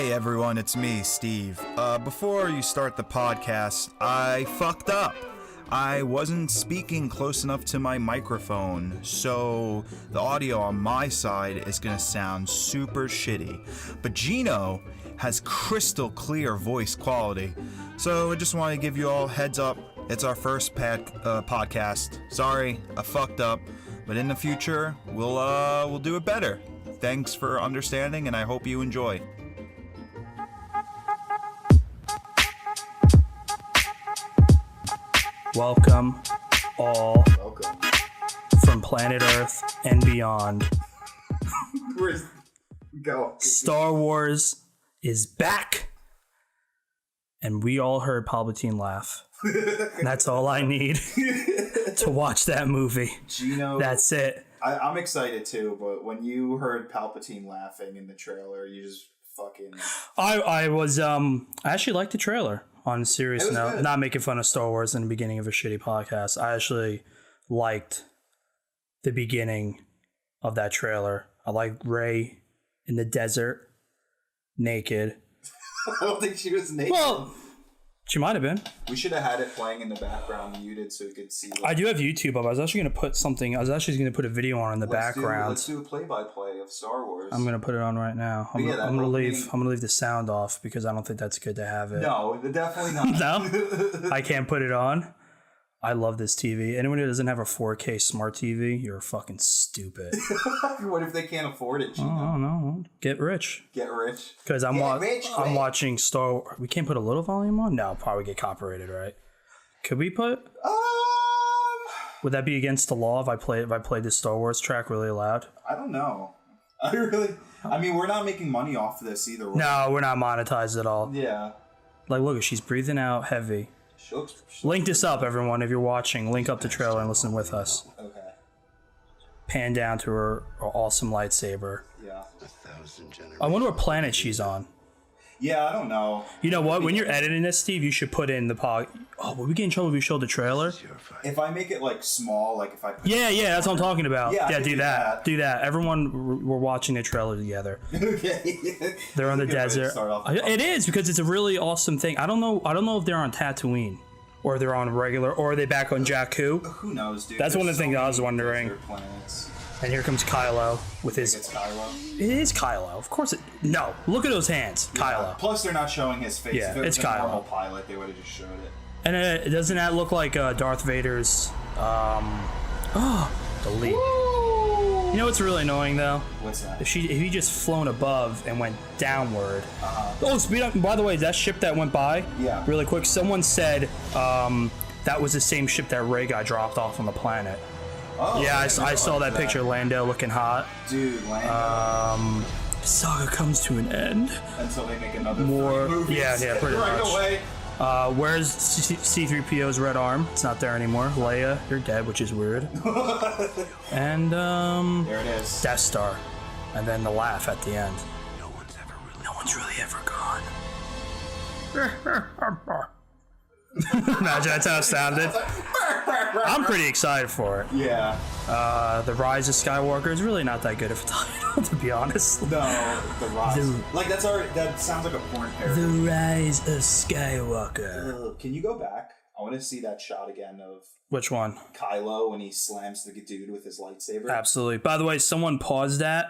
Hey everyone, it's me, Steve. Before you start the podcast, I fucked up. I wasn't speaking close enough to my microphone, so the audio on my side is gonna sound super shitty. But Gino has crystal clear voice quality, so I just want to give you all heads up. It's our first podcast. Sorry, I fucked up, but in the future, we'll do it better. Thanks for understanding, and I hope you enjoy. Welcome, all, Welcome. from planet Earth and beyond. Go. Star Wars is back, and we all heard Palpatine laugh. And that's all I need to watch that movie. Gino, that's it. I'm excited too, but when you heard Palpatine laughing in the trailer, you just fucking... I actually liked the trailer. On a serious note, good. Not making fun of Star Wars in the beginning of a shitty podcast. I actually liked the beginning of that trailer. I liked Rey in the desert, naked. I don't think she was naked. Well, she might have been. We should have had it playing in the background muted so we could see. I do have YouTube up. I was actually going to put a video on in the background. Let's do a play-by-play of Star Wars. I'm going to put it on right now. I'm going to leave the sound off because I don't think that's good to have it. No, definitely not. No? I can't put it on. I love this TV. Anyone who doesn't have a 4K smart TV, you're fucking stupid. What if they can't afford it? I don't know. Get rich. Get rich. Because I'm watching Star Wars. We can't put a little volume on? No, probably get copyrighted, right? Could we put? Would that be against the law if I played this Star Wars track really loud? I don't know. I mean, we're not making money off of this either. No, we're not monetized at all. Yeah. Like, look, she's breathing out heavy. Link this up, everyone, if you're watching. Link up the trailer and listen with us. Okay. Pan down to her awesome lightsaber. Yeah. I wonder what planet she's on. Yeah, I don't know. You know what? When you're editing this, Steve, you should put in the pod. Oh, will we get in trouble if we show the trailer? If I make it like small, like if I put Yeah, that's what I'm talking about. Yeah, do that. Do that. Everyone, we're watching the trailer together. Okay. They're on the desert. It is because it's a really awesome thing. I don't know if they're on Tatooine or they're on regular or are they back on Jakku. Who knows, dude? That's one of the things I was wondering. And here comes Kylo with his. It's Kylo. It is Kylo, of course. No, look at those hands, Yeah. Kylo. Plus, they're not showing his face. Yeah, if it was it's a Kylo. normal pilot, they would have just showed it. And doesn't that look like Darth Vader's? Delete. Woo! You know what's really annoying though? What's that? If he just flown above and went downward. Oh, speed up! By the way, that ship that went by. Yeah. Really quick. Someone said that was the same ship that Rey got dropped off on the planet. Oh, yeah, I saw that picture. Lando looking hot. Dude, Lando. The saga comes to an end. Until they make another More. 3 movies. Yeah, pretty right much. Away. Where's C-3PO's red arm? It's not there anymore. Leia, you're dead, which is weird. And there it is. Death Star, and then the laugh at the end. No one's really ever gone. Imagine that's how it sounded. I'm pretty excited for it. Yeah. The Rise of Skywalker is really not that good of a title, to be honest. No, the Rise. That sounds like a porn parody. The Rise of Skywalker. Can you go back? I want to see that shot again of Which one? Kylo when he slams the dude with his lightsaber. Absolutely. By the way, someone paused that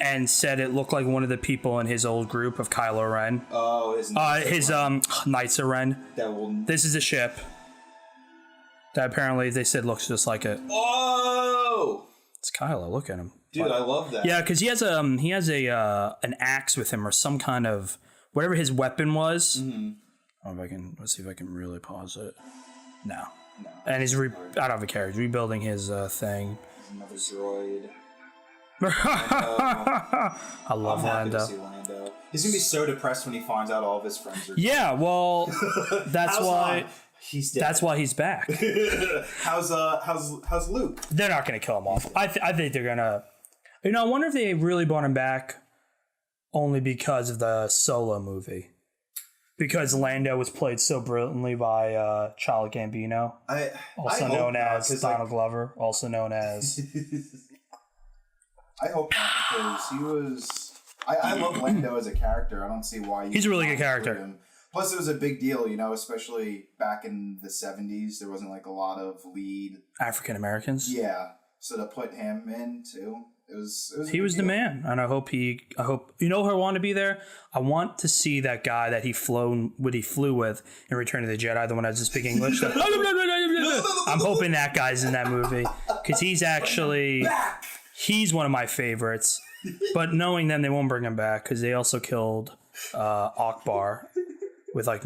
and said it looked like one of the people in his old group of Kylo Ren. Oh, his Knights of Ren. This is a ship that apparently they said looks just like it. Oh, it's Kylo. Look at him, dude. I love that. Yeah, because he has an axe with him or some kind of whatever his weapon was. Mm-hmm. Let's see if I can really pause it. No. And he's I don't have a carriage. Rebuilding his thing. Another droid. I love Lando. To see Lando. He's gonna be so depressed when he finds out all of his friends are dead. Yeah, well, that's why he's dead. That's why he's back. How's Luke? They're not gonna kill him off. I think they're gonna. I wonder if they really brought him back only because of the Solo movie. Because Lando was played so brilliantly by Charles Gambino, also known as Donald Glover, also known as. I hope not, because he was I love Lando as a character. I don't see why he's a really good character. Him. Plus, it was a big deal, you know, especially back in the 70s. There wasn't like a lot of lead African Americans. Yeah, so to put him in too, he was the man, and I hope you know who I want to be there. I want to see that guy that he flew with in Return of the Jedi, the one that does speak English. I'm hoping that guy's in that movie because he's one of my favorites. But knowing them, they won't bring him back because they also killed Akbar with like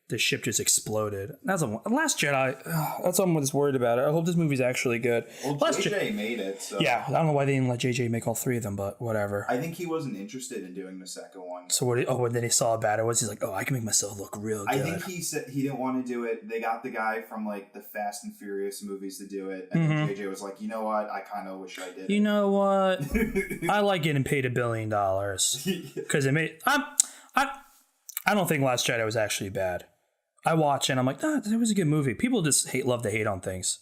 the ship just exploded. That's Last Jedi. That's what I'm just worried about. I hope this movie's actually good. Well, JJ made it. So. Yeah, I don't know why they didn't let JJ make all three of them, but whatever. I think he wasn't interested in doing the second one. So when then he saw how bad it was, he's like, "Oh, I can make myself look real good." I think he said he didn't want to do it. They got the guy from like the Fast and Furious movies to do it, and then JJ was like, "You know what? I kind of wish I did." You know what? I like getting paid $1 billion because it made. I don't think Last Jedi was actually bad. I watch and I'm like, it was a good movie. People just love to hate on things.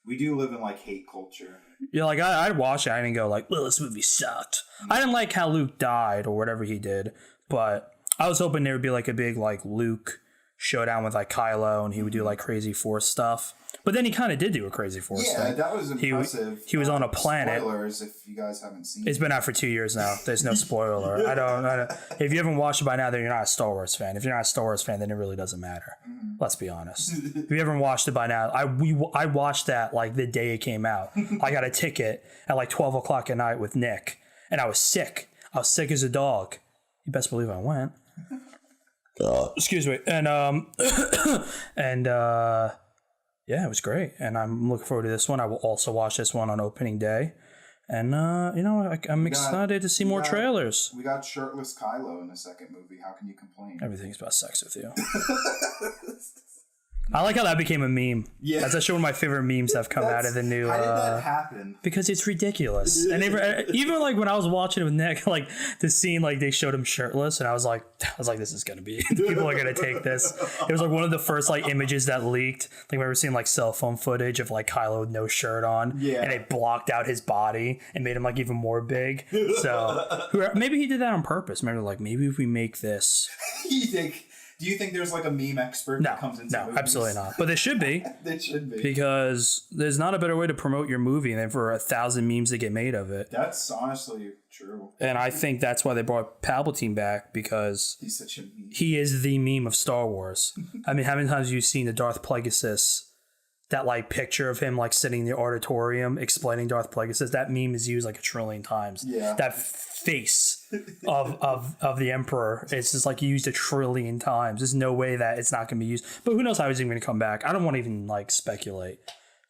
We do live in like hate culture. Yeah, like I'd watch it. I didn't go like, well, this movie sucked. I didn't like how Luke died or whatever he did, but I was hoping there would be like a big like Luke showdown with like Kylo and he would do like crazy Force stuff. But then he kind of did do a crazy Force thing. Yeah, that was impressive. He was on a planet. Spoilers if you guys haven't seen it. It's been out for 2 years now. There's no spoiler. I don't. If you haven't watched it by now, then you're not a Star Wars fan. If you're not a Star Wars fan, then it really doesn't matter. Let's be honest. If you haven't watched it by now, I watched that like the day it came out. I got a ticket at like 12 o'clock at night with Nick, and I was sick. I was sick as a dog. You best believe I went. Excuse me. And yeah, it was great, and I'm looking forward to this one. I will also watch this one on opening day, and I'm excited to see more trailers. We got shirtless Kylo in the second movie. How can you complain? Everything's about sex with you. I like how that became a meme. Yeah, that's actually one of my favorite memes that have come out of the new. How did that happen? Because it's ridiculous, and even like when I was watching it with Nick, like the scene, like they showed him shirtless, and I was like, this is gonna be people are gonna take this. It was like one of the first like images that leaked. Like I've ever seen like cell phone footage of like Kylo with no shirt on, and it blocked out his body and made him like even more big. So maybe he did that on purpose. Maybe if we make this, Do you think there's like a meme expert that comes into movies? No, absolutely not. But there should be. There should be. Because there's not a better way to promote your movie than for 1,000 memes that get made of it. That's honestly true. And I think that's why they brought Palpatine back, because he's such a meme. He is the meme of Star Wars. I mean, how many times have you seen the Darth Plagueis, that like picture of him like sitting in the auditorium explaining Darth Plagueis? That meme is used like 1 trillion times. Yeah. That face of the Emperor, it's just like used 1 trillion times. There's no way that it's not going to be used. But who knows how he's even going to come back? I don't want to even like speculate,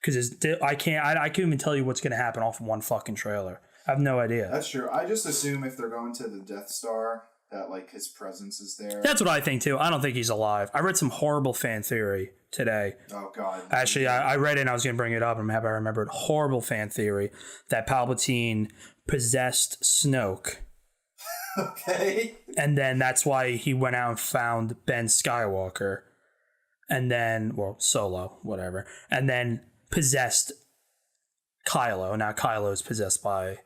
because I can't even tell you what's going to happen off of one fucking trailer. I have no idea. That's true. I just assume if they're going to the Death Star, that like his presence is there. That's what I think too. I don't think he's alive. I read some horrible fan theory today. Oh God. Actually, I read it and I was going to bring it up. I'm happy I remembered. Horrible fan theory that Palpatine possessed Snoke. Okay. And then that's why he went out and found Ben Skywalker. And then, Solo, whatever. And then possessed Kylo. Now Kylo is possessed by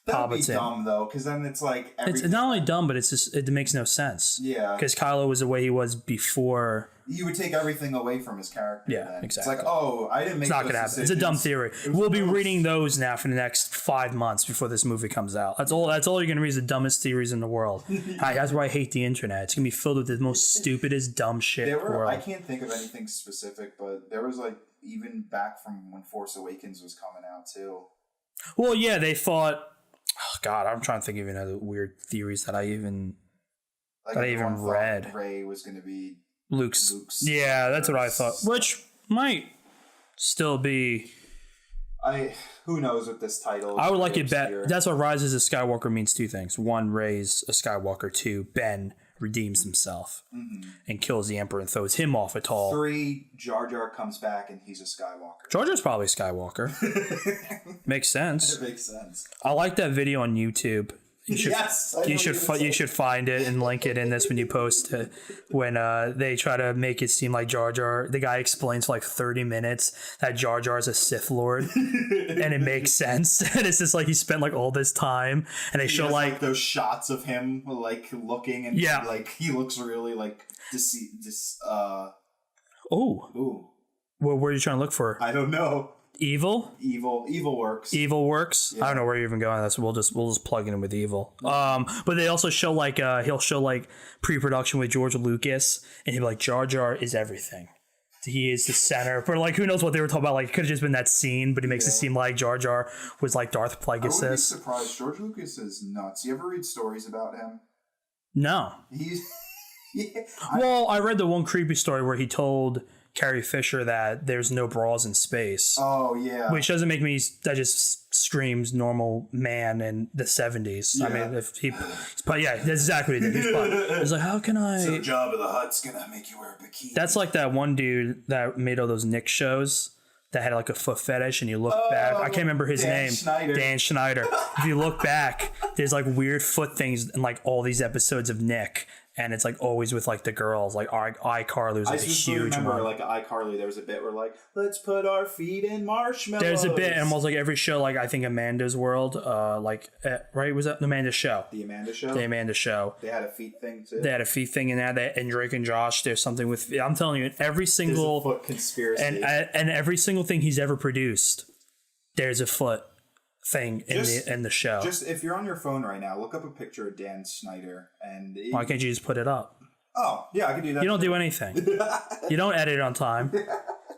That would be dumb though, because then it's like it's not only dumb, but it's just it makes no sense. Yeah, because Kylo was the way he was before. You would take everything away from his character. Yeah, then. exactly. It's like, I didn't make. It's not gonna happen. It's a dumb theory. We'll be reading those now for the next 5 months before this movie comes out. That's all you're gonna read is the dumbest theories in the world. That's why I hate the internet. It's gonna be filled with the most stupidest dumb shit in the world. I can't think of anything specific, but there was like even back from when Force Awakens was coming out too. Well, yeah, they thought. Oh God, I'm trying to think of any other weird theories that I even read. Rey was going to be Luke's. Yeah, that's what I thought. Which might still be. Who knows with this title? I would like it better. That's what Rises of Skywalker means. 2 things: 1, Rey's a Skywalker. 2, Ben redeems himself and kills the Emperor and throws him off a tall. 3, Jar Jar comes back and he's a Skywalker. Jar Jar's probably Skywalker. Makes sense. It makes sense. I like that video on YouTube You should, Yes, you should find it and link it in this when you post it. When they try to make it seem like Jar Jar, the guy explains for like 30 minutes that Jar Jar is a Sith Lord, and it makes sense. And it's just like he spent like all this time, and they show like those shots of him like looking and like he looks really like Ooh. What were you trying to look for? I don't know. Evil works. Evil works. Yeah. I don't know where you're even going. We'll just plug it in with evil. But they also show like he'll show like pre-production with George Lucas, and he'll be like, Jar Jar is everything. He is the center. But like, who knows what they were talking about? Like, it could have just been that scene, but he makes it seem like Jar Jar was like Darth Plagueis. I wouldn't be surprised. George Lucas is nuts. You ever read stories about him? No. He's I read the one creepy story where he told Carrie Fisher that there's no bras in space. Oh, yeah. Which doesn't make me... That just screams normal man in the 70s. Yeah. I mean, if he... But yeah, that's exactly what he did. He's like, how can I... So Jabba the Hutt's gonna make you wear a bikini. That's like that one dude that made all those Nick shows that had like a foot fetish, and you look back... I can't remember his name. Dan Schneider. If you look back, there's like weird foot things in like all these episodes of Nick. And it's like always with like the girls, like iCarly was like a huge one. I remember like iCarly, there was a bit where like, let's put our feet in marshmallows. There's a bit, and almost like every show, like I think Amanda's World, right? Was that Amanda's show? The Amanda Show? The Amanda Show. They had a feet thing too. They had a feet thing in that. And Drake and Josh, there's something with, I'm telling you, every single... There's a foot conspiracy. And every single thing he's ever produced, there's a foot thing in the show. Just if you're on your phone right now, look up a picture of Dan Schneider, and why can't you just put it up? Oh yeah, I can do that. You don't do anything. You don't edit it on time.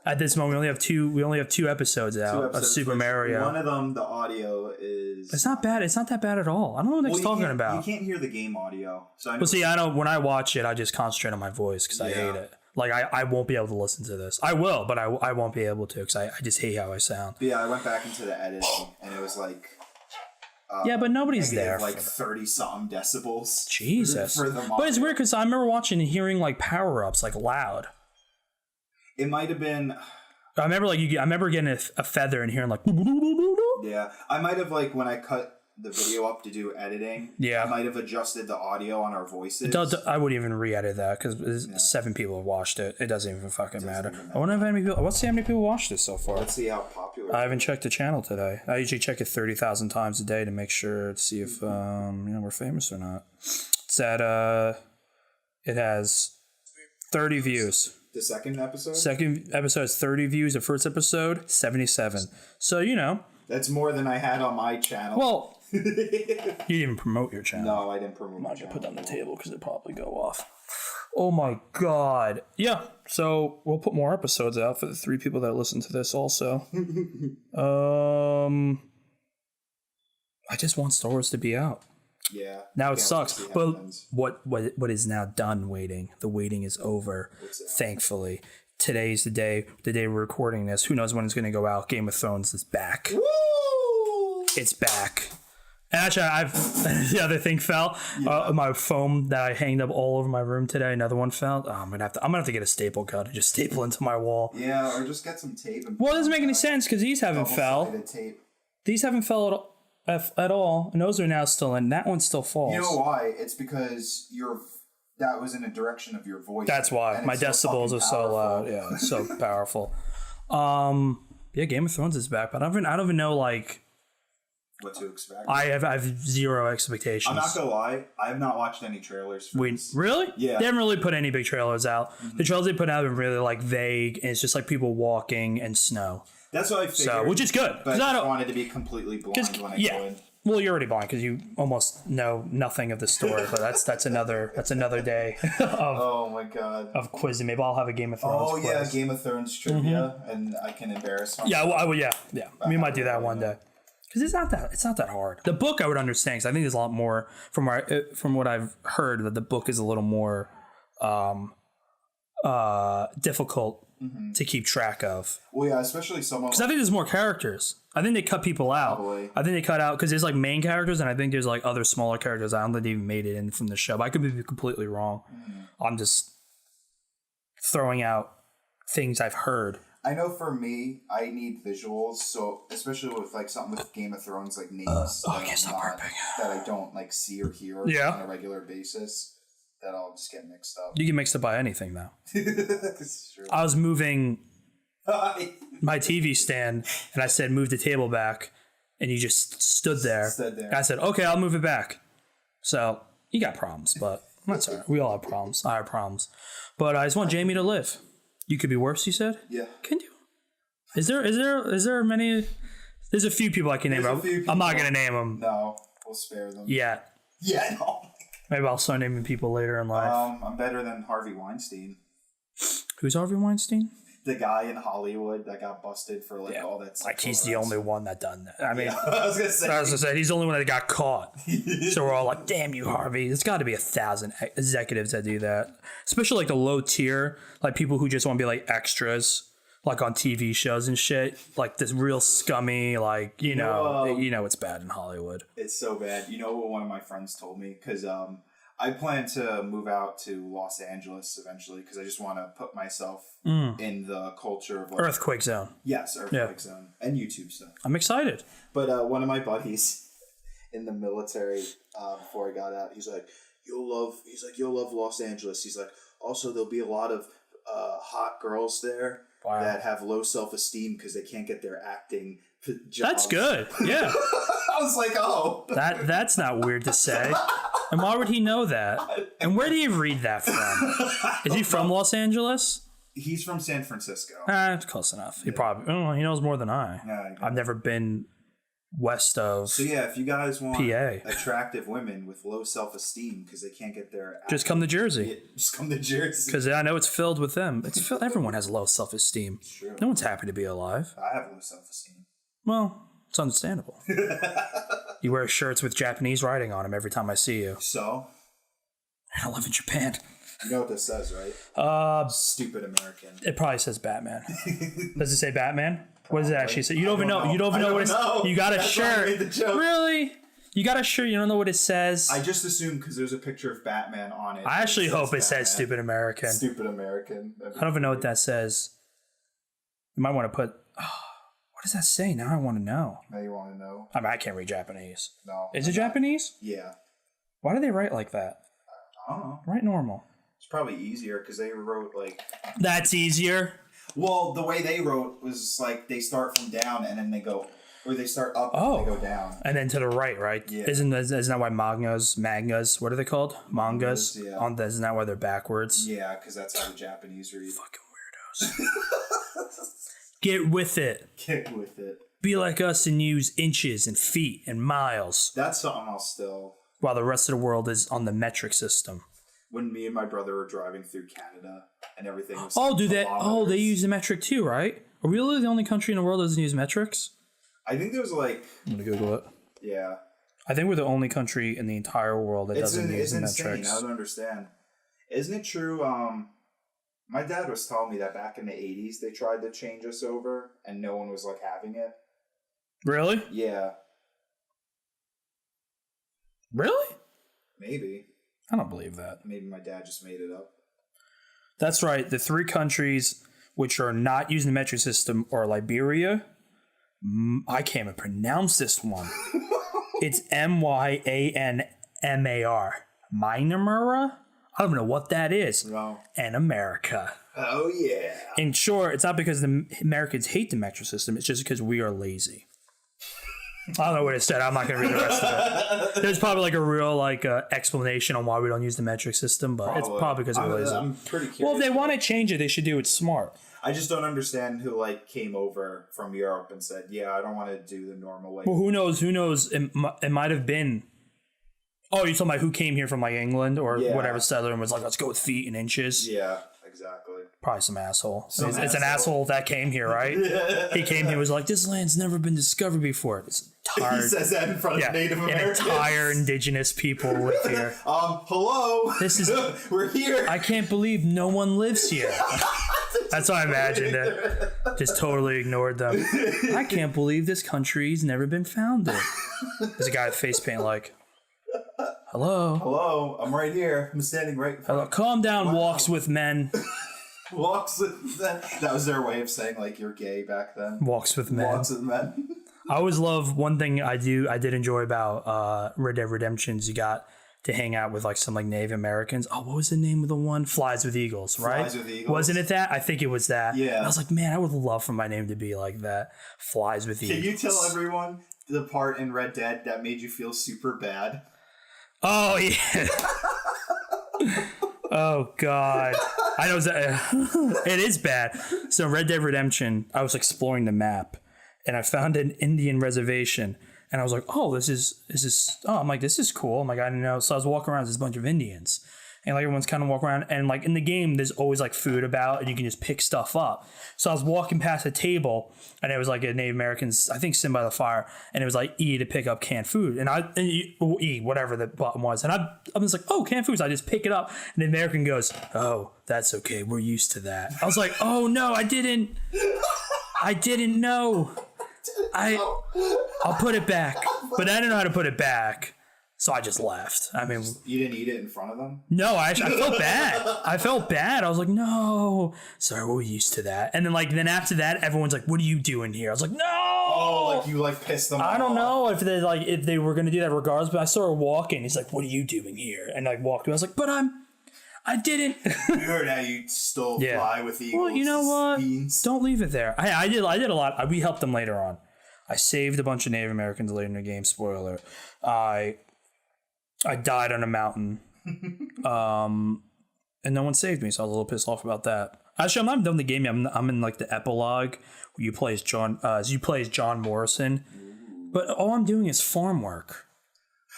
At this moment, we only have two episodes out of Super Mario. One of them, the audio is... It's not bad. It's not that bad at all. I don't know what Nick's talking about. You can't hear the game audio. So I know when I watch it, I just concentrate on my voice because I hate it. Like, I won't be able to listen to this. I will, but I won't be able to because I just hate how I sound. Yeah, I went back into the editing, and it was like... but nobody's there. Like 30-something decibels. Jesus. But it's weird because I remember watching and hearing, like, power-ups, like, loud. It might have been... I remember getting a feather and hearing, like... Yeah. I might have, like, when I cut the video up to do editing, I might have adjusted the audio on our voices. I wouldn't even re-edit that because 7 people have watched it. It doesn't even fucking matter. I wonder how many people... Let's see how many people watched this so far. Let's see how popular... I haven't checked the channel today. I usually check it 30,000 times a day to make sure to see if we're famous or not. It's at... It has 30 views. The second episode? Second episode has 30 views. The first episode, 77. So, That's more than I had on my channel. Well... You didn't even promote your channel. No, I didn't promote my channel. I put it on the table because it'd probably go off. Oh my god. Yeah, so we'll put more episodes out for the 3 people that listen to this also. I just want Star Wars to be out. Yeah. Now it sucks. But what is now done waiting? The waiting is over. Thankfully. Today's the day we're recording this. Who knows when it's going to go out? Game of Thrones is back. Woo! It's back. And actually, the other thing fell. My foam that I hanged up all over my room today. Another one fell. Oh, I'm gonna have to get a staple gun and just staple into my wall. Yeah, or just get some tape. Well, it doesn't make any sense because these haven't fell. These haven't fell at all, and those are now still in. That one still falls. You know why? It's because that was in a direction of your voice. That's why my decibels are so loud. Yeah, it's so powerful. Yeah, Game of Thrones is back, but I don't even know like. What to expect? I have zero expectations. I'm not gonna lie, I have not watched any trailers for this. Really? Yeah. They haven't really put any big trailers out. Mm-hmm. The trailers they put out have been really like vague, and it's just like people walking and snow. That's what I figured. So, which is good. But I wanted to be completely blind when I joined. Well, you're already blind because you almost know nothing of the story, but that's another day oh my god of quizzing. Maybe I'll have a Game of Thrones. Oh yeah, Game of Thrones trivia, and I can embarrass myself. Yeah, well, yeah. We might do that one day. Because it's not that hard. The book I would understand because I think there's a lot more from what I've heard that the book is a little more difficult to keep track of. Well, yeah, especially someone because I think there's more characters. I think they cut people out. Probably. I think they cut out because there's like main characters and I think there's like other smaller characters. I don't think they even made it in from the show. But I could be completely wrong. I'm just throwing out things I've heard. I know for me, I need visuals, so especially with like something with Game of Thrones, like names that I don't like see or hear on a regular basis, that I'll just get mixed up. You get mixed up by anything though. It's true. I was moving my TV stand, and I said, "Move the table back," and you just stood there. I said, "Okay, I'll move it back." So you got problems, but that's all right. We all have problems. I have problems, but I just want Jamie to live. You could be worse, you said? Yeah. Can you? Is there many? There's a few people I can name. I'm not gonna name them. No, we'll spare them. Yeah. Yeah. No. Maybe I'll start naming people later in life. I'm better than Harvey Weinstein. Who's Harvey Weinstein? The guy in Hollywood that got busted for all that stuff. Like he's the only one that done that. I mean, I was gonna say he's the only one that got caught. So we're all like, "Damn you, Harvey!" There's got to be 1,000 executives that do that, especially like the low tier, like people who just want to be like extras, like on TV shows and shit. Like this real scummy, like you know, it's bad in Hollywood. It's so bad. You know what one of my friends told me? Because I plan to move out to Los Angeles eventually because I just want to put myself in the culture of like, Earthquake Zone. Yes, Earthquake Zone and YouTube stuff. I'm excited. But one of my buddies in the military, before I got out, he's like, you'll love Los Angeles. He's like, also there'll be a lot of hot girls there that have low self-esteem because they can't get their acting jobs. That's good. Yeah. I was like, oh. That's not weird to say. And why would he know that? And where did he read that from? Is he from Los Angeles? He's from San Francisco. It's close enough. He probably he knows more than I. Yeah, I've never been west of. So yeah, if you guys want PA. attractive women with low self-esteem because they can't get their just come to Jersey. Just come to Jersey. Because I know it's filled with them. Everyone has low self-esteem. It's true. No one's happy to be alive. I have low self-esteem. Well, it's understandable. You wear shirts with Japanese writing on them every time I see you. So? I live in Japan. You know what this says, right? Stupid American. It probably says Batman. Does it say Batman? What does it actually say? You don't even know. You don't even know what it says. You got a shirt. Really? You got a shirt. You don't know what it says. I just assumed because there's a picture of Batman on it. I actually hope it says Stupid American. Stupid American. I don't even know what that says. You might want to put... what does that say? Now I want to know. Now you want to know? I mean, I can't read Japanese. No. Is it Japanese? Yeah. Why do they write like that? I don't know. Write normal. It's probably easier because they wrote like... That's easier? Well, the way they wrote was like they start from down and then they go... Or they start up and they go down. And then to the right? Yeah. Isn't that why mangas, what are they called? Mangas? Yeah. Isn't that why they're backwards? Yeah, because that's how the Japanese read. Fucking weirdos. Get with it. Get with it. Be like us and use inches and feet and miles. That's something else still. While the rest of the world is on the metric system. When me and my brother were driving through Canada and everything was... they use the metric too, right? Are we really the only country in the world that doesn't use metrics? I think there was like... I'm going to Google it. Yeah. I think we're the only country in the entire world that doesn't use the metrics. It's insane. I don't understand. Isn't it true... My dad was telling me that back in the 80s, they tried to change us over, and no one was, like, having it. Really? Yeah. Really? Maybe. I don't believe that. Maybe my dad just made it up. That's right. The 3 countries which are not using the metric system are Liberia. I can't even pronounce this one. It's Myanmar. Myanmar? I don't know what that is. No. And America. Oh, yeah. And sure, it's not because the Americans hate the metric system. It's just because we are lazy. I don't know what it said. I'm not going to read the rest of it. There's probably like a real explanation on why we don't use the metric system, but it's probably because we're lazy. I'm pretty curious. Well, if they want to change it, they should do it smart. I just don't understand who came over from Europe and said, yeah, I don't want to do the normal way. Well, who knows? It might have been... Oh, you're talking about who came here from England or whatever settler and was like, let's go with feet and inches? Yeah, exactly. Probably some asshole. It's an asshole that came here, right? He came here and was like, this land's never been discovered before. He says that in front of Native Americans. Entire indigenous people live here. Hello? We're here. I can't believe no one lives here. That's how I imagined it. Just totally ignored them. I can't believe this country's never been founded. There's a guy with face paint hello, I'm right here. I'm standing right in front. Calm down, walks with men. Walks with men. That was their way of saying like you're gay back then. Walks with men. Walks with men. I always love one thing I did enjoy about Red Dead Redemption's you got to hang out with like some like Native Americans. Oh, what was the name of the one? Flies with Eagles, right? Flies with Eagles. Wasn't it that? I think it was that. Yeah. I was like, man, I would love for my name to be like that. Flies with Eagles. Can you tell everyone the part in Red Dead that made you feel super bad? Oh yeah. Oh God. I know it is bad. So Red Dead Redemption, I was exploring the map and I found an Indian reservation. And I was like, oh, this is I'm like, this is cool. I'm like, I didn't know. So I was walking around, there's a bunch of Indians. And like everyone's kind of walking around. And like in the game, there's always like food about and you can just pick stuff up. So I was walking past a table and it was like a Native American's, I think, sitting by the fire. And it was like E to pick up canned food. And E, whatever the button was. And I was like, oh, canned food. So I just pick it up. And the American goes, oh, that's okay. We're used to that. I was like, oh no, I didn't know. I'll put it back, but I didn't know how to put it back, so I just left. I mean, you didn't eat it in front of them? No, I felt bad. I felt bad. I was like, no, sorry, we're used to that. And then after that, everyone's like, what are you doing here? I was like, no. Oh, like you like pissed them off. I don't know if they were gonna do that regardless, but I started walking. He's like, what are you doing here? And I walked away. I was like, but I didn't. You heard how you stole Fly with Eagles. Well, you know what? Beans. Don't leave it there. I did a lot. We helped them later on. I saved a bunch of Native Americans later in the game. Spoiler. I died on a mountain. And no one saved me, so I was a little pissed off about that. Actually, I'm not done with the game yet. I'm in like the epilogue where you play as John Morrison. But all I'm doing is farm work.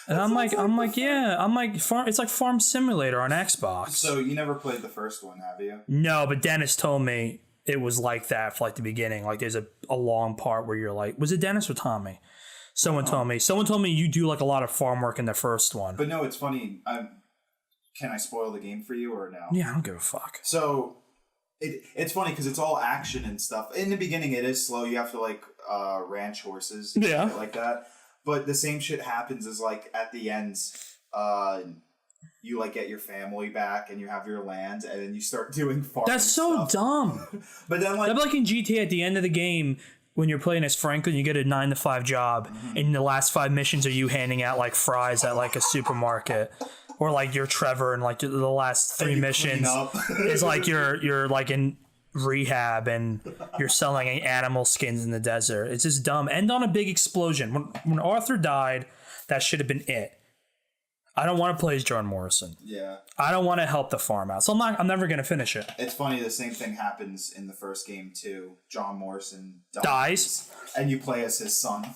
And I'm like, it's like Farm Simulator on Xbox. So you never played the first one, have you? No, but Dennis told me it was like that for like the beginning. Like there's a long part where you're like, was it Dennis or Tommy? Someone told me you do like a lot of farm work in the first one. But no, it's funny. Can I spoil the game for you or no? Yeah, I don't give a fuck. So it's funny because it's all action and stuff. In the beginning, it is slow. You have to like ranch horses, and shit like that. But the same shit happens as like at the end, you like get your family back and you have your land and then you start doing farming. That's so dumb. But then like that'd be like in GTA at the end of the game when you're playing as Franklin, you get a 9-to-5 job, and the last 5 missions are you handing out like fries at like a supermarket. Or like you're Trevor and like the last 3 missions is like you're like in rehab and you're selling animal skins in the desert. It's just dumb. End on a big explosion. When Arthur died, that should have been it. I don't want to play as John Morrison. Yeah. I don't want to help the farm out. So I'm never going to finish it. It's funny, the same thing happens in the first game too. John Morrison dies. And you play as his son.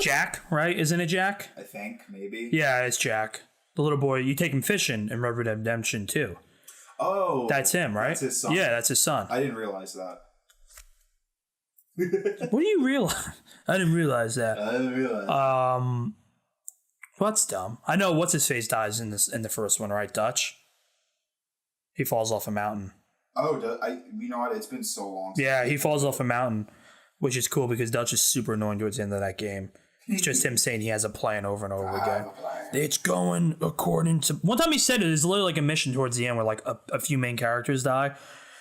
Jack, right? Isn't it Jack? I think, maybe. Yeah, it's Jack. The little boy, you take him fishing in Red Dead Redemption 2. Oh. That's him, right? That's his son. Yeah, that's his son. I didn't realize that. What do you realize? I didn't realize that. I didn't realize. What's dumb? I know what's his face dies in the first one, right? Dutch. He falls off a mountain. Oh, you know what? It's been so long. Yeah, he falls off a mountain, which is cool because Dutch is super annoying towards the end of that game. It's just him saying he has a plan over and over again. It's going according to... One time he said it is literally like a mission towards the end where like a few main characters die.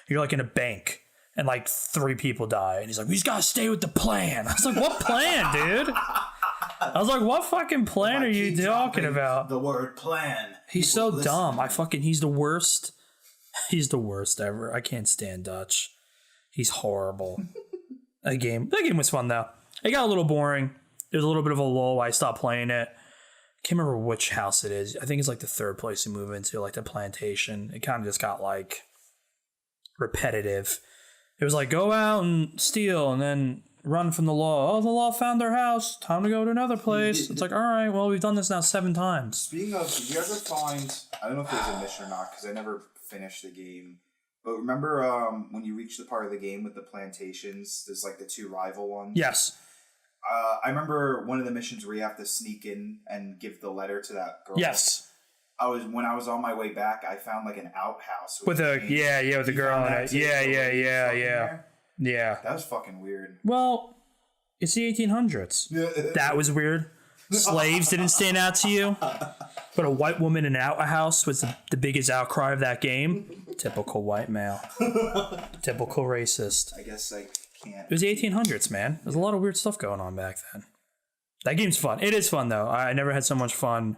You're like in a bank and like 3 people die. And he's like, we just got to stay with the plan. I was like, what plan, dude? I was like, what fucking plan are you talking about? The word plan. He's so dumb. He's the worst. He's the worst ever. I can't stand Dutch. He's horrible. That game was fun though. It got a little boring. There's a little bit of a lull. I stopped playing it. Can't remember which house it is. I think it's like the 3rd place you move into, like the plantation. It kind of just got like repetitive. It was like go out and steal and then run from the law. Oh, the law found their house. Time to go to another place. It's like, all right, well, we've done this now 7 times. Speaking of, did you ever find, I don't know if there's a mission or not because I never finished the game, but remember when you reach the part of the game with the plantations, there's like the 2 rival ones? Yes. I remember one of the missions where you have to sneak in and give the letter to that girl. Yes. When I was on my way back, I found like an outhouse with a with a girl in it. Yeah. That was fucking weird. Well, it's the 1800s. That was weird. Slaves didn't stand out to you. But a white woman in an outhouse was the biggest outcry of that game. Typical white male. Typical racist. I guess I can't. It was the 1800s, man. There's a lot of weird stuff going on back then. That game's fun. It is fun, though. I never had so much fun.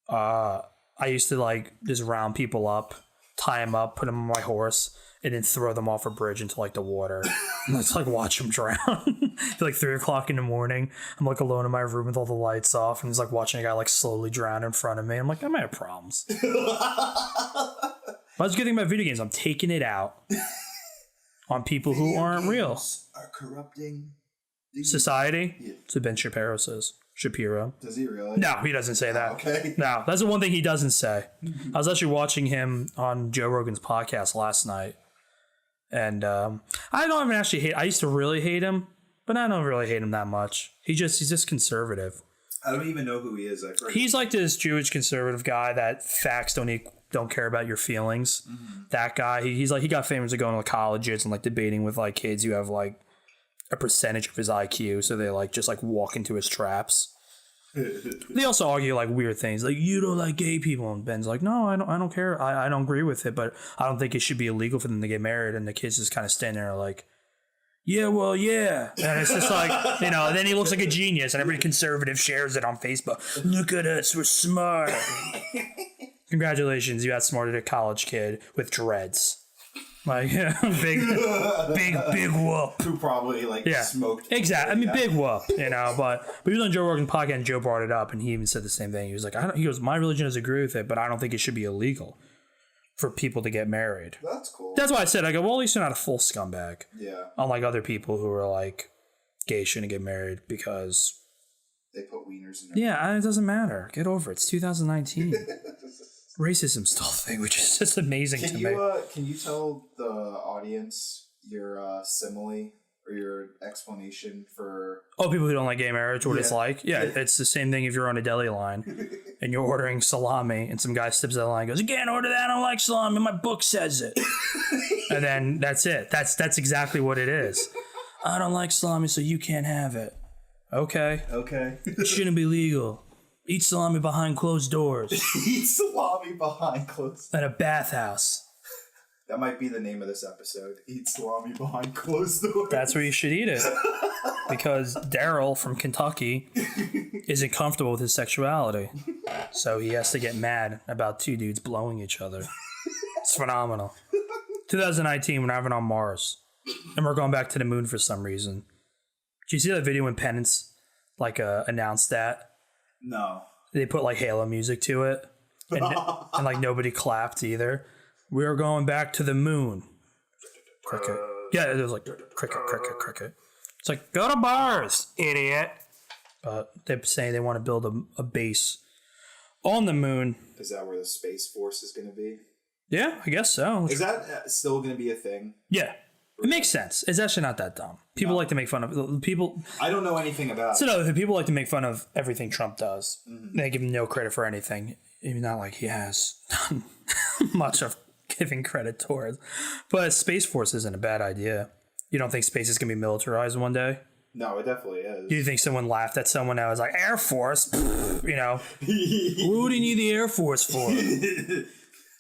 I used to, like, just round people up, tie them up, put them on my horse, and then throw them off a bridge into, like, the water. And let's, like, watch them drown. It's like 3 o'clock in the morning. I'm, like, alone in my room with all the lights off, and it's like watching a guy, like, slowly drown in front of me. I'm like, I might have problems. That's a good thing about video games. I'm taking it out on people who aren't real. Are corrupting Society? Yeah. So Ben Shapiro says. Shapiro. Does he really? No, he doesn't say that. Okay. No, that's the one thing he doesn't say. I was actually watching him on Joe Rogan's podcast last night. And I don't even actually hate. I used to really hate him, but I don't really hate him that much. He's just conservative. I don't even know who he is. He's like this Jewish conservative guy that facts don't care about your feelings. Mm-hmm. That guy, he got famous for going to colleges and like debating with like kids who have like a percentage of his IQ, so they like just like walk into his traps. They also argue like weird things, like you don't like gay people, and Ben's like, no, I don't care, I don't agree with it, but I don't think it should be illegal for them to get married. And the kids just kind of stand there like, yeah, well, yeah, and it's just like, you know. And then he looks like a genius, and every conservative shares it on Facebook. Look at us, we're smart. Congratulations, you outsmarted a college kid with dreads. Like, big whoop. Who probably smoked. Exactly. I mean, big whoop, you know. But he was on Joe Rogan's podcast, and Joe brought it up, and he even said the same thing. He was like, he goes, my religion doesn't agree with it, but I don't think it should be illegal for people to get married. That's cool. That's why I said, I go, well, at least you're not a full scumbag. Yeah. Unlike other people who are like, gay shouldn't get married because they put wieners in their it doesn't matter. Get over it. It's 2019. Racism's still a thing, which is just amazing to me. Can you tell the audience your simile or your explanation for... Oh, people who don't like gay marriage, what it's like? Yeah, it's the same thing if you're on a deli line and you're ordering salami and some guy steps out of the line and goes, you can't order that, I don't like salami, my book says it. And then that's it. That's exactly what it is. I don't like salami, so you can't have it. Okay. It shouldn't be legal. Eat salami behind closed doors. Eat salami behind closed doors. At a bathhouse. That might be the name of this episode. Eat salami behind closed doors. That's where you should eat it. Because Daryl from Kentucky isn't comfortable with his sexuality. So he has to get mad about two dudes blowing each other. It's phenomenal. 2019, we're not even on Mars. And we're going back to the moon for some reason. Did you see that video when Penance announced that? No. They put like Halo music to it, and like nobody clapped either. We are going back to the moon. Cricket. Yeah, it was like cricket. It's like, go to Mars, idiot. But they're saying they want to build a base on the moon. Is that where the Space Force is going to be? Yeah, I guess so. Is that still going to be a thing? Yeah. It makes sense. It's actually not that dumb. People like to make fun of people. I don't know anything about it. So no, people like to make fun of everything Trump does. Mm-hmm. They give him no credit for anything. Even not like he has done much of giving credit towards. But Space Force isn't a bad idea. You don't think space is going to be militarized one day? No, it definitely is. Do you think someone laughed at someone that was like, Air Force? You know, who do you need the Air Force for?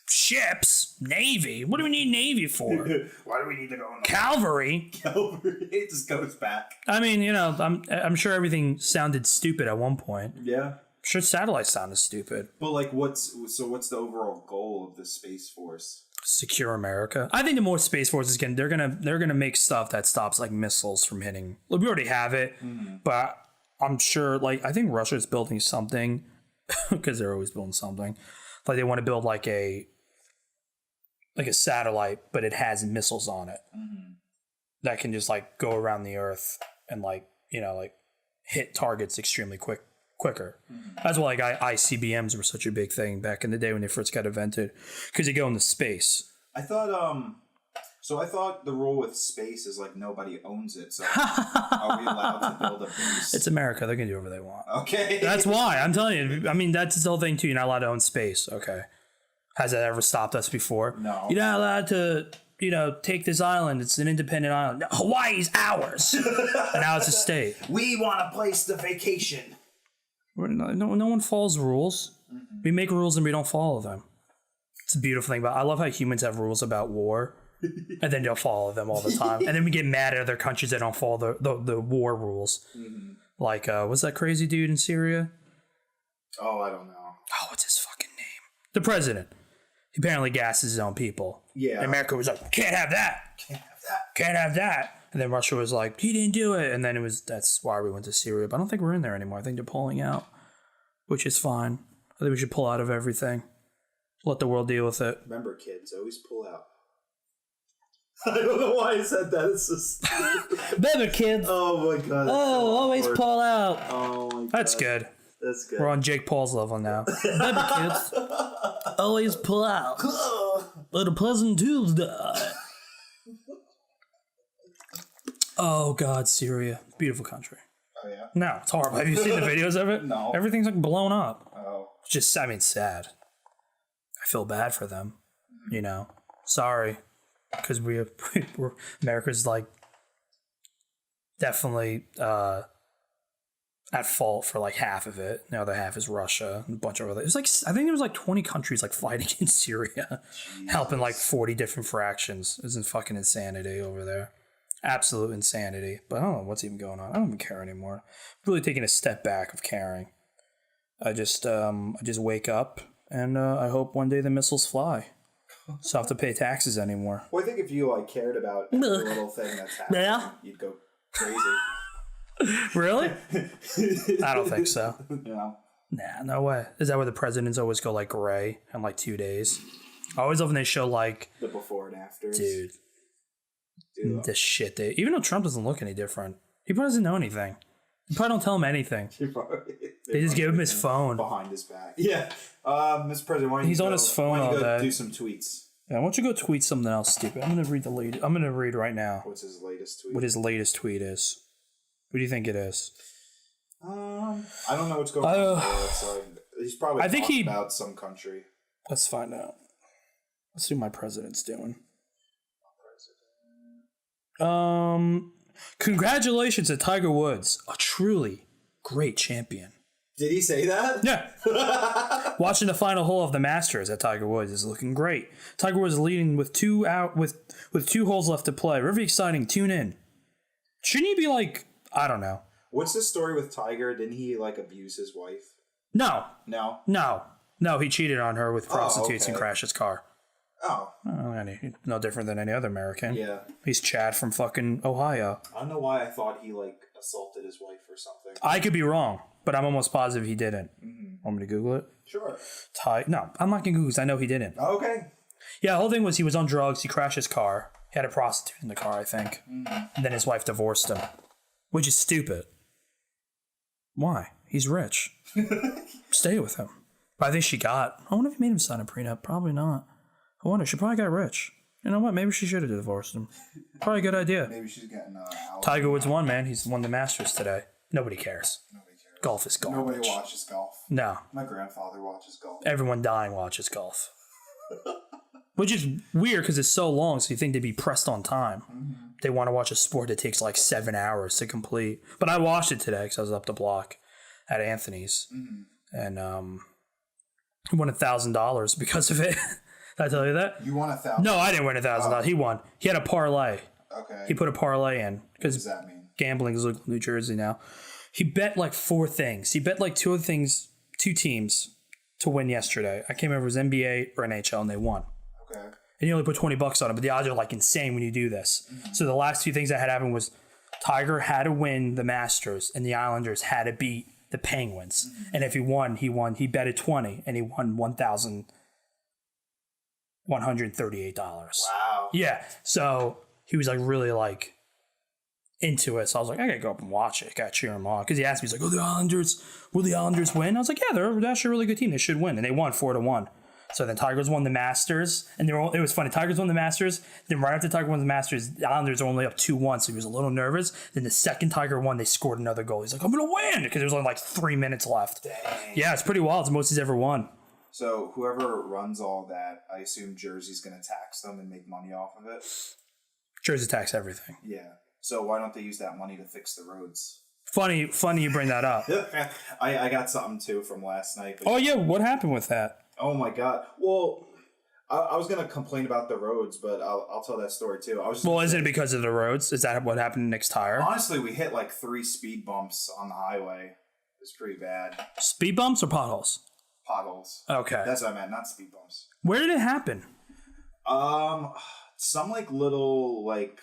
Ships, Navy. What do we need Navy for? Why do we need to go on Cavalry? It just goes back. I mean, you know, I'm sure everything sounded stupid at one point. Yeah. I'm sure satellites sounded stupid. But like, what's the overall goal of the Space Force? Secure America. I think the more Space Force is they're gonna make stuff that stops like missiles from hitting. Look, we already have it, but I'm sure I think Russia's building something because they're always building something. Like they want to build like a satellite, but it has missiles on it that can just like go around the Earth and hit targets extremely quicker. That's why ICBMs were such a big thing back in the day when they first got invented, because you go into space. I thought the rule with space is like nobody owns it. So are we allowed to build a base? It's America. They're gonna do whatever they want. Okay. That's why I'm telling you. I mean, that's the whole thing too. You're not allowed to own space. Okay. Has that ever stopped us before? No. You're not allowed to, take this island. It's an independent island. No, Hawaii's ours. And now it's a state. We want a place to vacation. No one follows rules. Mm-hmm. We make rules and we don't follow them. It's a beautiful thing. But I love how humans have rules about war, and then don't follow them all the time. And then we get mad at other countries that don't follow the war rules. Mm-hmm. Like, what's that crazy dude in Syria? Oh, I don't know. Oh, what's his fucking name? The president. He apparently gasses his own people. Yeah. And America was like, can't have that. Can't have that. Can't have that. And then Russia was like, he didn't do it. And then that's why we went to Syria. But I don't think we're in there anymore. I think they're pulling out, which is fine. I think we should pull out of everything. Let the world deal with it. Remember, kids, always pull out. I don't know why I said that. It's just Remember, kids. Oh my god. Oh, always pull out. Oh my god. That's good. That's good. We're on Jake Paul's level now. Remember, kids. Always pull out. But a pleasant Tuesday. Oh god, Syria. Beautiful country. Oh yeah? No, it's horrible. Have you seen the videos of it? No. Everything's like blown up. Oh. It's just, I mean, sad. I feel bad for them. You know. Sorry. Because we're America's like definitely at fault for like half of it. The other half is Russia and a bunch of other. It was like, I think there was like 20 countries like fighting in Syria, helping like 40 different fractions. Isn't fucking insanity over there. Absolute insanity. But I don't know what's even going on. I don't even care anymore. I'm really taking a step back of caring. I just wake up and I hope one day the missiles fly. So I have to pay taxes anymore. Well, I think if you like cared about every little thing that's happening, you'd go crazy. Really? I don't think so. Yeah. Nah, no way. Is that where the presidents always go like gray in like 2 days? I always love when they show like the before and afters. Dude. The shit even though Trump doesn't look any different. He probably doesn't know anything. You probably don't tell him anything. They just give him his phone behind his back. Yeah, Mr. President, why don't he's on his phone all day. Do some tweets. Yeah, why don't you go tweet something else stupid? I'm gonna read the latest. I'm gonna read right now. What's his latest tweet? What his latest tweet is? What do you think it is? I don't know what's going on. So he's probably talking about some country. Let's find out. Let's see what my president's doing. Congratulations to Tiger Woods, a truly great champion. Did he say that? Yeah. Watching the final hole of the Masters at Tiger Woods is looking great. Tiger Woods leading with 2 holes left to play. Very exciting. Tune in. Shouldn't he be like, I don't know. What's the story with Tiger? Didn't he like abuse his wife? No. No? No, he cheated on her with prostitutes and crashed his car. Oh. No different than any other American. Yeah. He's Chad from fucking Ohio. I don't know why I thought he like assaulted his wife or something. I could be wrong, but I'm almost positive he didn't. Mm-hmm. Want me to Google it? Sure. No, I'm not going to Google because I know he didn't. Okay. Yeah, the whole thing was he was on drugs. He crashed his car. He had a prostitute in the car, I think. Mm-hmm. And then his wife divorced him, which is stupid. Why? He's rich. Stay with him. But I think I wonder if he made him sign a prenup. Probably not. I wonder. She probably got rich. You know what? Maybe she should have divorced him. Probably a good idea. Maybe she's getting Tiger Woods won, man. He's won the Masters today. Nobody cares. Golf is garbage. Nobody watches golf. No. My grandfather watches golf. Everyone dying watches golf. Which is weird because it's so long, so you think they'd be pressed on time. Mm-hmm. They want to watch a sport that takes like 7 hours to complete. But I watched it today because I was up the block at Anthony's. Mm-hmm. And I won $1,000 because of it. Did I tell you that? You won $1,000? No, I didn't win $1,000. He won. He had a parlay. Okay. He put a parlay in. What does that mean? Gambling is legal in New Jersey now. He bet like 4 things. He bet like 2 teams to win yesterday. I can't remember if it was NBA or NHL, and they won. Okay. And he only put $20 on it, but the odds are like insane when you do this. Mm-hmm. So the last 2 things that had happened was Tiger had to win the Masters, and the Islanders had to beat the Penguins. Mm-hmm. And if he won. He betted 20, and he won $1,138. Wow. Yeah. So he was like really like into it. So I was like, I gotta go up and watch it. Gotta cheer him on. Because he asked me, he's like, will the Islanders win? I was like, yeah, they're actually a really good team. They should win. And they won 4-1. So then Tigers won the Masters. And it was funny. Tigers won the Masters. Then right after Tiger won the Masters, the Islanders were only up 2-1. So he was a little nervous. Then the second Tiger won, they scored another goal. He's like, I'm gonna win. Because there was only like 3 minutes left. Dang. Yeah, it's pretty wild. It's the most he's ever won. So whoever runs all that, I assume Jersey's going to tax them and make money off of it? Jersey tax everything. Yeah. So why don't they use that money to fix the roads? Funny you bring that up. I got something too from last night. But Oh yeah, what happened with that? oh my god. Well, I was gonna complain about the roads, but I'll tell that story too. Well, is it because of the roads? Is that what happened to Nick's tire? Honestly, we hit like 3 speed bumps on the highway. It was pretty bad. Speed bumps or potholes? Potholes. Okay. That's what I meant, not speed bumps. Where did it happen? Some like little like.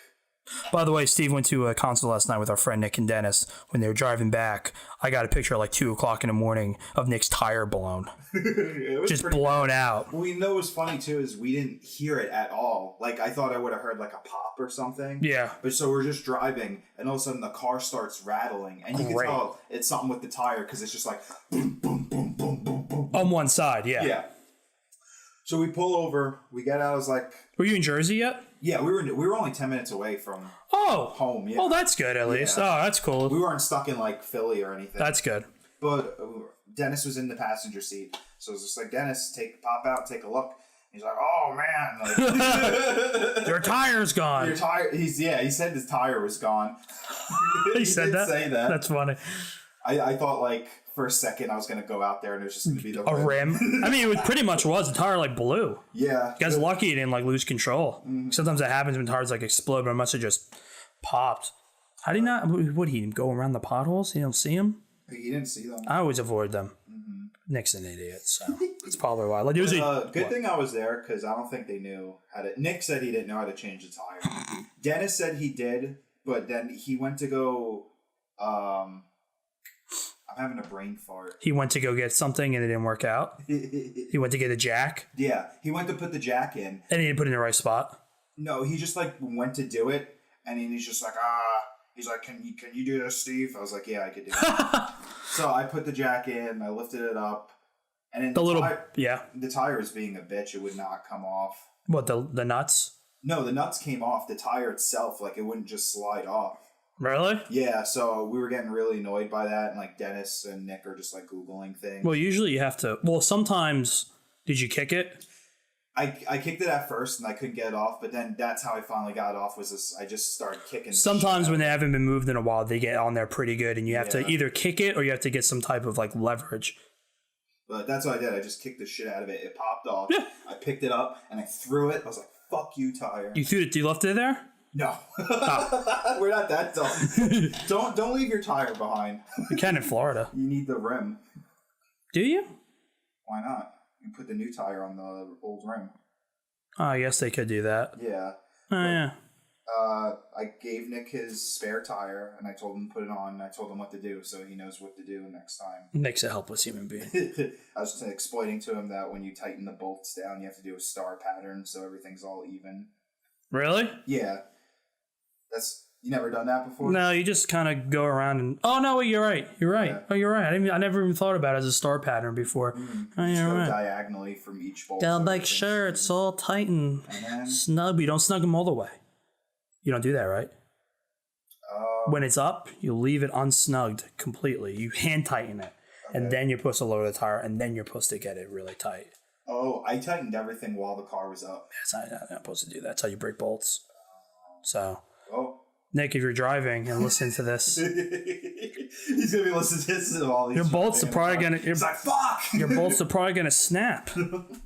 By the way, Steve went to a concert last night with our friend Nick and Dennis. When they were driving back, I got a picture at like 2 o'clock in the morning of Nick's tire blown. It was just pretty blown bad. out. Well, you know what's funny too is we didn't hear it at all. Like I thought I would have heard like a pop or something. Yeah. But so we're just driving, and all of a sudden the car starts rattling, and you can tell it's something with the tire because it's just like boom, boom, boom, boom, boom, boom. On one side, yeah. Yeah. So we pull over. We get out. I was like, "Were you in Jersey yet?" Yeah, we were only 10 minutes away from home. Yeah. Oh, that's good at least. Oh, that's cool. We weren't stuck in like Philly or anything. That's good. But Dennis was in the passenger seat, so it was just like, Dennis, pop out, take a look. He's like, oh man, like, your tire's gone. Your tire. He said his tire was gone. he said did that. Say that. That's funny. I thought like for a second I was gonna go out there and it was just gonna be the rim. I mean, it pretty much was. The tire like blew. Yeah. You guys lucky you didn't like lose control. Mm-hmm. Sometimes that happens when tires like explode, but it must have just popped. How did he not? Would he go around the potholes? He don't see them. He didn't see them. I always avoid them. Mm-hmm. Nick's an idiot, so that's probably why. Like, good thing I was there because I don't think they knew how to. Nick said he didn't know how to change the tire. Dennis said he did, but then he went to go. I'm having a brain fart. He went to go get something and it didn't work out. He went to get a jack. Yeah, he went to put the jack in, and he didn't put it in the right spot. No, he just like went to do it, and he's just like He's like, can you do this, Steve? I was like, yeah, I could do it. So I put the jack in, I lifted it up, and then the tire was being a bitch. It would not come off. What, the nuts? No, the nuts came off. The tire itself, like, it wouldn't just slide off. Really? Yeah, so we were getting really annoyed by that, and like Dennis and Nick are just like Googling things. Well, usually you have to. Well, sometimes, did you kick it? I kicked it at first and I couldn't get it off, but then that's how I finally got it off. I just started kicking. Sometimes when they haven't been moved in a while, they get on there pretty good, and you have to either kick it or you have to get some type of like leverage. But that's what I did. I just kicked the shit out of it. It popped off. Yeah. I picked it up and I threw it. I was like, "Fuck you, tire." You threw it? You left it there? No. Oh. We're not that dumb. Don't leave your tire behind. You can in Florida. You need the rim. Do you? Why not? You put the new tire on the old rim. Oh, I guess they could do that. Yeah. Yeah. I gave Nick his spare tire, and I told him to put it on, and I told him what to do, so he knows what to do next time. Nick's a helpless human being. I was just explaining to him that when you tighten the bolts down, you have to do a star pattern, so everything's all even. Really? Yeah. You never done that before? No, you just kind of go around and... Oh, no, wait, you're right. You're right. Yeah. Oh, you're right. I never even thought about it as a star pattern before. Oh, you're right. Diagonally from each bolt. Gotta make sure it's all tight and snug, but you don't snug them all the way. You don't do that, right? When it's up, you leave it unsnugged completely. You hand tighten it, and then you're supposed to lower the tire, and then you're supposed to get it really tight. Oh, I tightened everything while the car was up. That's not supposed to do that. That's how you break bolts. So... Oh. Nick, if you're driving and listening to this, he's gonna be listening to this and all these. Your bolts are probably gonna. He's like, "Fuck!" Your bolts are probably gonna snap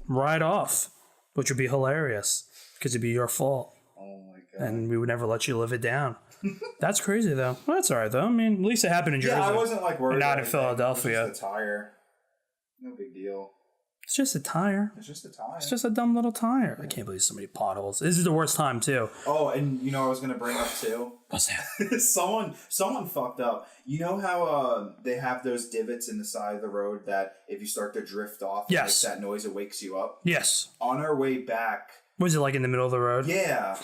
right off, which would be hilarious because it'd be your fault. Oh my god! And we would never let you live it down. That's crazy though. Well, that's all right though. I mean, at least it happened in Jersey. Yeah, I wasn't like worried. Not in Philadelphia. It's just a tire. No big deal. It's just a tire. It's just a tire. It's just a dumb little tire. I can't believe so many potholes. This is the worst time too. Oh, and you know what I was gonna bring up too? What's that? someone fucked up. You know how they have those divots in the side of the road that if you start to drift off, yes, like that noise, it wakes you up? Yes. On our way back. Was it like in the middle of the road? Yeah.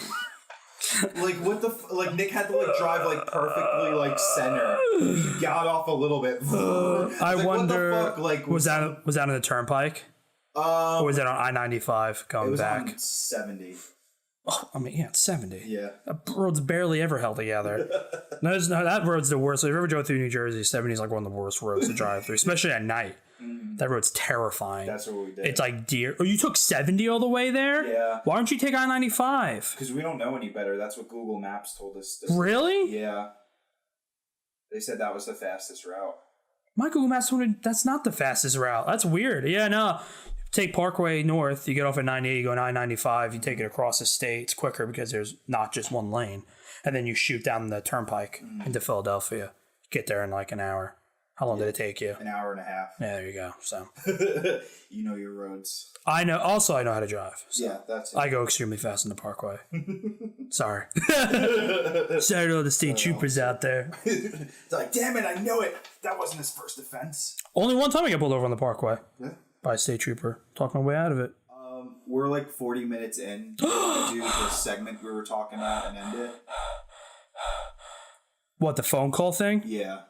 Like what the like Nick had to like drive like perfectly like center. He got off a little bit. I like, wonder. What the fuck? Like was that on the turnpike? Or was that on I-95 going back? On 70. Oh, I mean, yeah, it's 70. Yeah. That road's barely ever held together. No, that road's the worst. If you ever drove through New Jersey, 70 is like one of the worst roads to drive through, especially at night. Mm-hmm. That road's terrifying. That's what we did. It's like deer. Oh, you took 70 all the way there? Yeah. Why don't you take I-95? Because we don't know any better. That's what Google Maps told us. Really? Yeah. They said that was the fastest route. My Google Maps told me that's not the fastest route. That's weird. Yeah, no. Take Parkway North, you get off at 98, you go 995, you take it across the state. It's quicker because there's not just one lane. And then you shoot down the turnpike into Philadelphia. Get there in like an hour. How long did it take you? An hour and a half. Yeah, there you go. So you know your roads. I know. Also, I know how to drive. So Yeah, that's it. I go extremely fast in the Parkway. Sorry. Sorry to all the state troopers out there. It's like, damn it, I know it. That wasn't his first offense. Only one time I got pulled over on the Parkway. Yeah. By a state trooper. Talked my way out of it. We're like 40 minutes in to do the segment we were talking about and end it. What, the phone call thing? Yeah.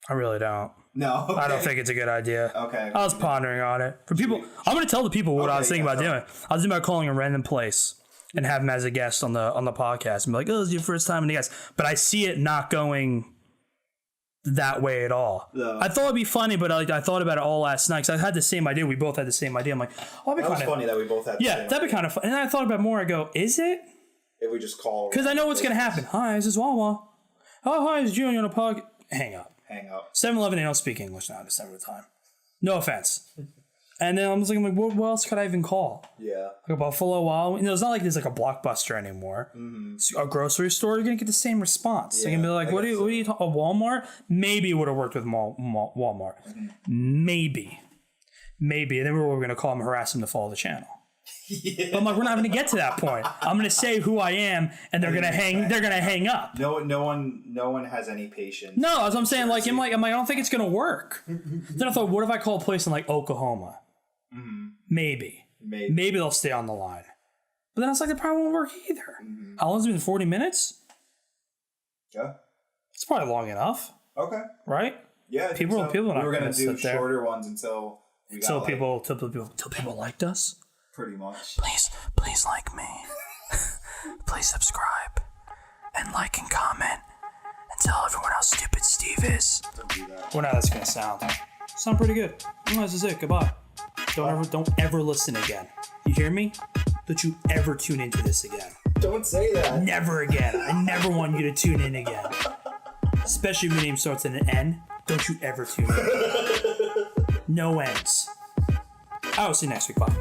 I really don't. No. Okay. I don't think it's a good idea. Okay. I was pondering on it. For people, I'm going to tell the people what I was thinking about doing. I was thinking about calling a random place and have him as a guest on the podcast and be like, oh, this is your first time in the guest. But I see it not going that way at all. No. I thought it'd be funny, but I thought about it all last night because I had the same idea. We both had the same idea. I'm like, oh, that'd be kind of funny that we both had the same that'd be kind of fun. And then I thought about it more. I go, is it? If we just call. Because I know what's going to happen. Hi, this is Wawa. Oh, hi, it's Gino on a podcast. Hang up. 7-Eleven, they don't speak English now this time of the time. No offense. And then I was like, what else could I even call? Yeah. Like a Buffalo Wild Wings. It's not like there's like a Blockbuster anymore. Mm-hmm. A grocery store, you're going to get the same response. Yeah, so you can be like, what are you talking about? A Walmart? Maybe it would have worked with Walmart. Mm-hmm. Maybe. And then we were going to call him, harass him to follow the channel. Yeah. But I'm like, we're not going to get to that point. I'm going to say who I am, and they're going to hang up. No one has any patience. No, as I'm saying, like, I'm like, I don't think it's going to work. Then I thought, what if I call a place in like Oklahoma? Mm-hmm. Maybe they'll stay on the line. But then I was like, it probably won't work either. Mm-hmm. How long has it been? 40 minutes? Yeah. It's probably long enough. Okay. Right? Yeah. People are not going to do shorter there. ones until people liked us. Pretty much. Please like me. Please subscribe and like and comment and tell everyone how stupid Steve is. Don't do that. Well, now that's gonna sound pretty good. Well, this is it. Goodbye. Don't ever listen again. You hear me? Don't you ever tune into this again. Don't say that. Never again. I never want you to tune in again. Especially if your name starts in an N. Don't you ever tune in. No ends. I will see you next week. Bye.